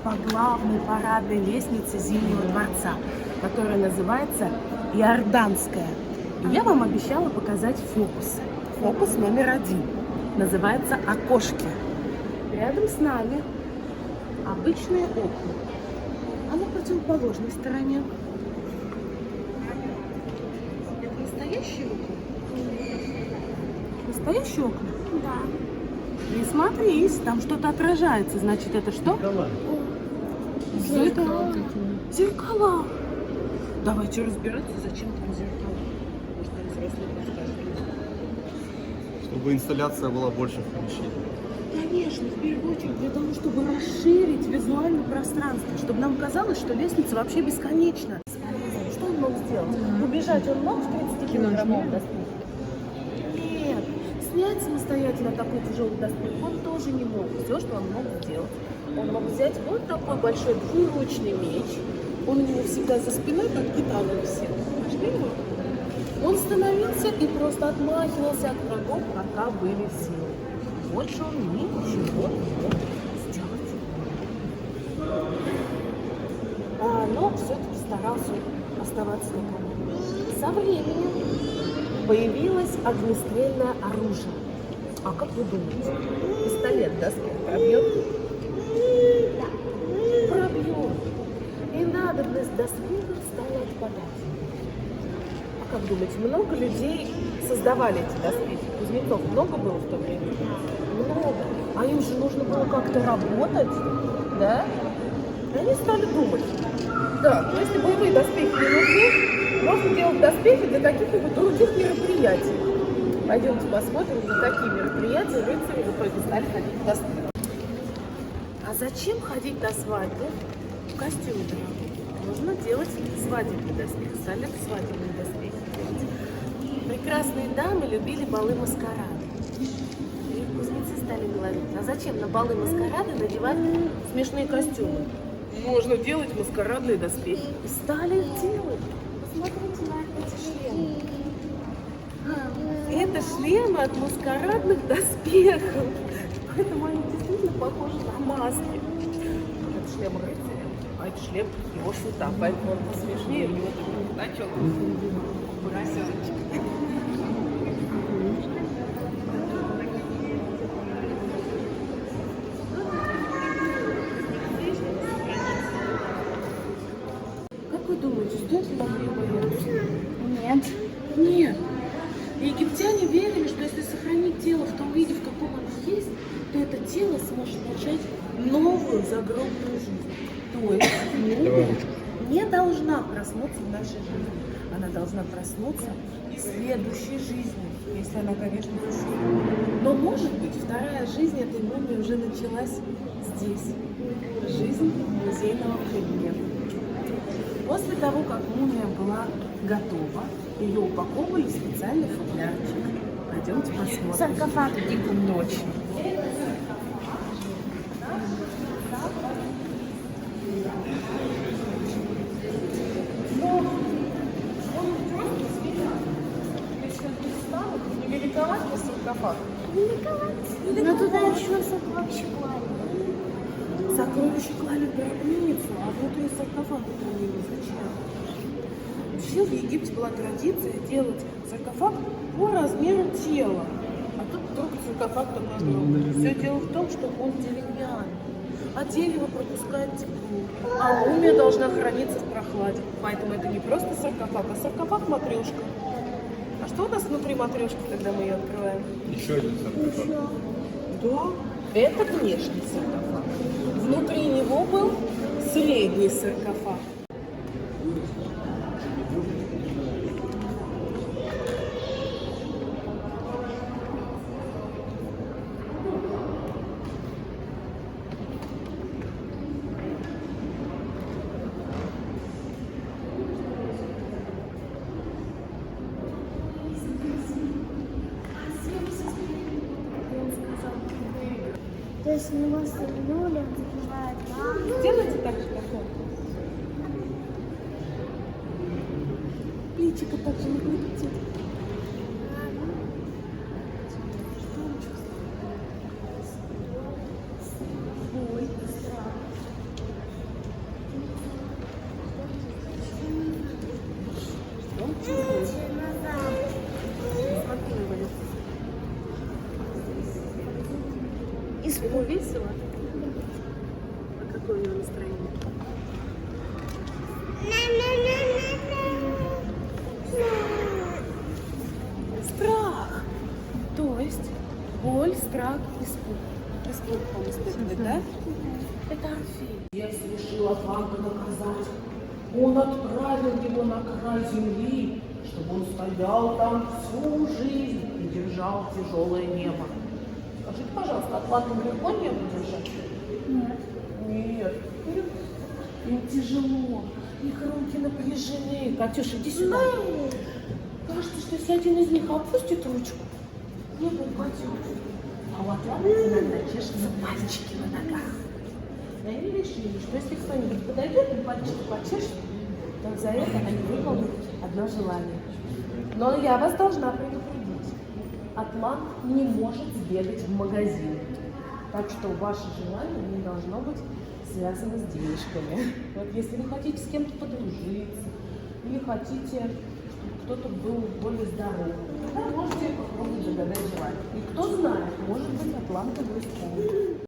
по главной парадной лестнице Зимнего дворца, которая называется Иорданская. И я вам обещала показать фокус. Фокус номер 1. Называется окошки. Рядом с нами обычные окна. А на противоположной стороне. Это настоящие окна? Настоящие окна? Да. Не смотрись, там что-то отражается. Значит, это что? Зеркала. Зеркала. Давайте разбираться, зачем там зеркала. Может, там взрослые подскажут. Чтобы инсталляция была больше в помещении. Конечно, в первую очередь для того, чтобы расширить визуальное пространство, чтобы нам казалось, что лестница вообще бесконечна. Что он мог сделать? Убежать он мог в 30-килограммовом доспехе? Нет. Снять самостоятельно такой тяжелый доспех он тоже не мог. Все, что он мог сделать, он мог взять вот такой большой двуручный меч. Он у него всегда за спиной, как гитара висел. Нашли его? Он становился и просто отмахивался от врагов, пока были силы. Больше он ничего не мог сделать. Но все-таки старался оставаться на коне. Со временем появилось огнестрельное оружие. А как вы думаете, пистолет доспех пробьет? Да. Пробьет. И надобность доспехов стала отпадать. А как думаете, много людей создавали эти доспехи? Кузнецов много было в то время? Много. А им же нужно было как-то работать, да? И они стали думать. Да, но если боевые доспехи не нужны, можно делать доспехи для каких-либо других мероприятий. Пойдемте посмотрим, на какие мероприятия рыцари в итоге стали ходить в доспехах. А зачем ходить на свадьбу в костюме дорогом? Нужно делать свадебный доспех. Стали свадебные доспехи делать. Прекрасные дамы любили балы маскарады. И кузнецы стали говорить, а зачем на балы маскарады надевать смешные костюмы? Можно делать маскарадные доспехи. И стали их делать. Посмотрите на эти шлемы. Это шлемы от маскарадных доспехов. Поэтому они действительно похожи на маски. Это шлем рыцаря, а это шлем его шута. Поэтому он посмешнее, у него такой значок. Поросеночек. Как вы думаете, стоит ли нам ее бояться? Нет. Нет. Египтяне верили, что если сохранить тело в том виде, в каком оно есть, то это тело сможет начать новую загробную жизнь. То есть мумия не должна проснуться в нашей жизни. Она должна проснуться в следующей жизни, если она, конечно, существует. Но, может быть, вторая жизнь этой мумии уже началась здесь. Жизнь музейного предмета. После того, как мумия была готова, ее упаковывали в специальный футлярчик. Пойдемте посмотрим. Саркофаг. Дикую ночь. Не великоват ли саркофаг? Но туда еще сокровища клали. Сокровища клали в гробницу, а внутри саркофага хранили. Зачем? Вообще в Египте была традиция делать саркофаг по размеру тела. А тут вдруг саркофаг такой огромный. Все дело в том, что он деревянный. А дерево пропускает тепло. А мумия должна храниться в прохладе. Поэтому это не просто саркофаг, а саркофаг-матрешка. А что у нас внутри матрешки, когда мы ее открываем? Еще один саркофаг. Да, это внешний саркофаг. Внутри него был средний саркофаг. То есть него стрельнули, он закрывает маму. Сделайте так же, как он. Плечико так же не крутите. Ой, страх. Ему весело? А какое у него настроение? Страх. То есть боль, страх, испуг. Испуг он испытывает, да? Это Орфей. Я решил Атланта наказать. Он отправил его на край земли, чтобы он стоял там всю жизнь и держал тяжелое небо. Скажите, пожалуйста, Атлантам легко небо держать? Нет. Нет. Им тяжело. Их руки напряжены. Катюша, иди сюда. Кажется, что если один из них опустит ручку, небо упадет. А у Атлантов иногда чешутся пальчики на ногах. И они решили, что если кто-нибудь подойдет и пальчики почешет, то за это они выполнят одно желание. Но я вас должна предупредить. Атлант не может сбегать в магазин. Так что ваше желание не должно быть связано с денежками. Вот если вы хотите с кем-то подружиться, или хотите, чтобы кто-то был более здоров, тогда можете попробовать загадать желание. И кто знает, может быть, Атлант его исполнит.